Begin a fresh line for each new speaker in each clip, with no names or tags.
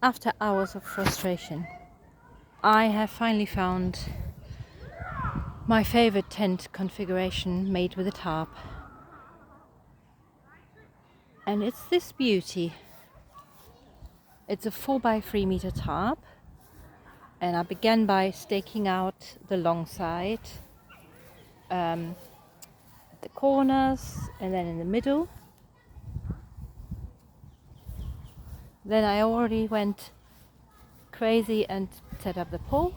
After hours of frustration, I have finally found my favorite tent configuration made with a tarp. And it's this beauty. It's a 4x3 meter tarp. And I began by staking out the long side, the corners, and then in the middle. Then I already went crazy and set up the pole,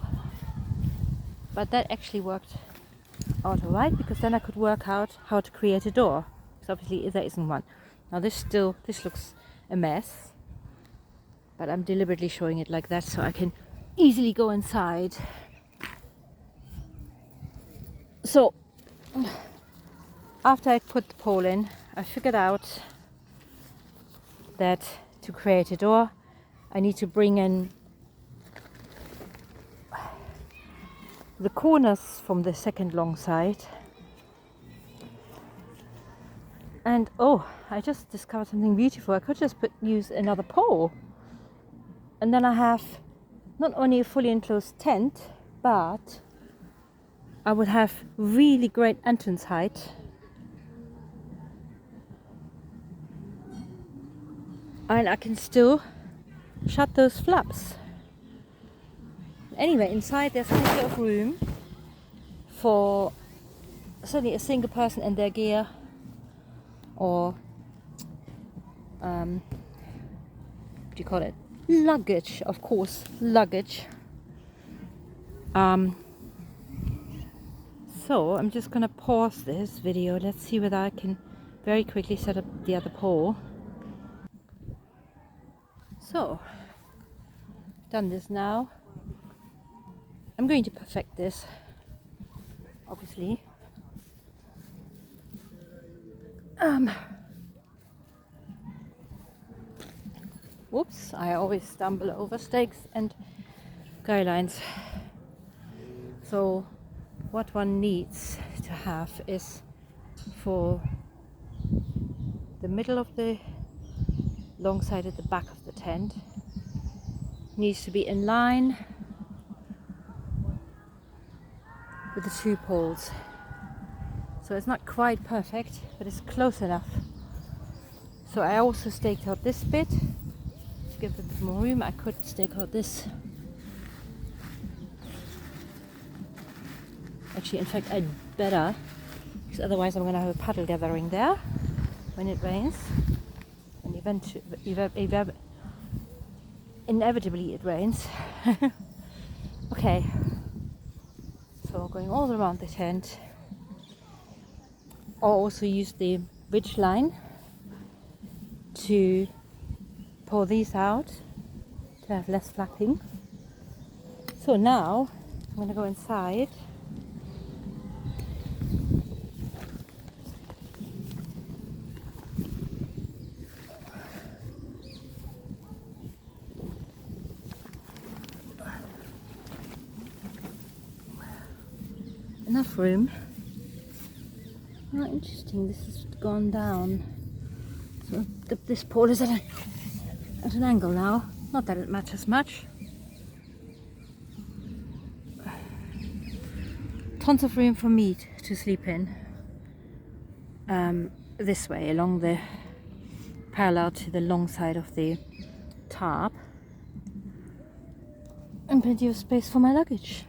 but that actually worked out alright, because then I could work out how to create a door, because obviously there isn't one. Now this looks a mess, but I'm deliberately showing it like that so I can easily go inside. So after I put the pole in, I figured out that to create a door I need to bring in the corners from the second long side. And oh, I just discovered something beautiful. I could just use another pole, and then I have not only a fully enclosed tent, but I would have really great entrance height. And I can still shut those flaps. Anyway, inside there's plenty of room for certainly a single person and their gear, or what do you call it? Luggage, of course, luggage. So I'm just gonna pause this video. Let's see whether I can very quickly set up the other pole. So, done this now. I'm going to perfect this, obviously. Whoops, I always stumble over stakes and guy lines. So what one needs to have is, for the middle of the long side at the back of the tent, needs to be in line with the two poles. So it's not quite perfect, but it's close enough. So I also staked out this bit to give it a bit more room. I could stake out this. Actually, in fact, I'd better, because otherwise I'm going to have a puddle gathering there when it rains. And inevitably it rains. Okay, so going all around the tent. I'll also use the ridge line to pull these out to have less flapping. So now I'm going to go inside. Enough room. Oh, interesting, this has gone down. So this pole is at an angle now. Not that it matters much. Tons of room for me to sleep in. This way, along the parallel to the long side of the tarp. And plenty of space for my luggage.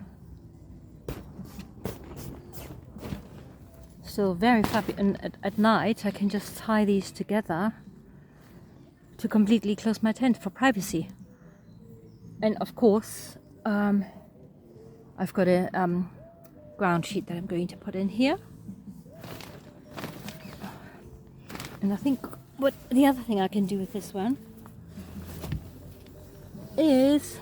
Still very flappy, and at night I can just tie these together to completely close my tent for privacy. And of course, I've got a ground sheet that I'm going to put in here. And I think what the other thing I can do with this one is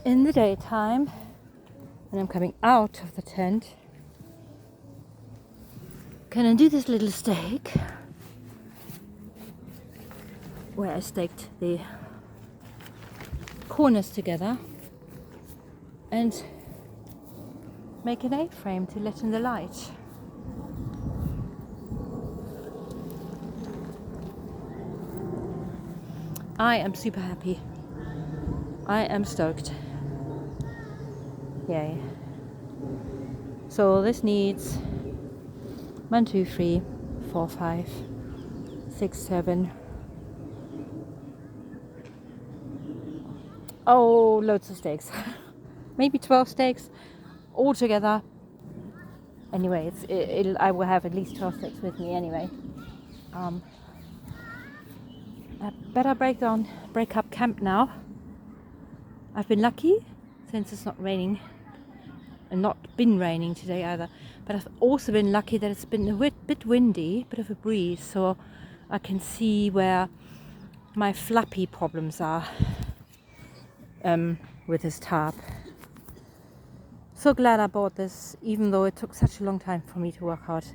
in the daytime, when I'm coming out of the tent, can undo this little stake where I staked the corners together and make an A-frame to let in the light. I am super happy. I am stoked. Yay. So this needs 1, 2, 3, 4, 5, 6, 7. Oh, loads of stakes. Maybe 12 stakes all together. Anyway, I will have at least 12 stakes with me anyway. I better break up camp now. I've been lucky since it's not raining, and not been raining today either. But I've also been lucky that it's been a bit windy, bit of a breeze, so I can see where my flappy problems are with this tarp. So glad I bought this, even though it took such a long time for me to work out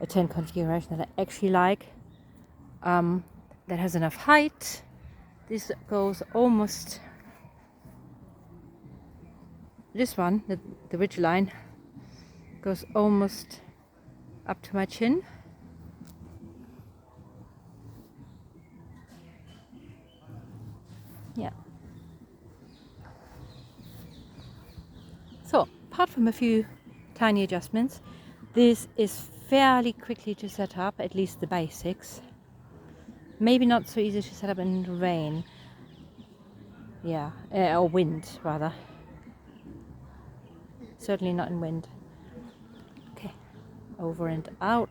a tent configuration that I actually like. That has enough height. This goes almost, this one, the ridge line, goes almost up to my chin. Yeah. So, apart from a few tiny adjustments, this is fairly quickly to set up, at least the basics. Maybe not so easy to set up in rain. Yeah, or wind rather. Certainly not in wind. Okay, over and out.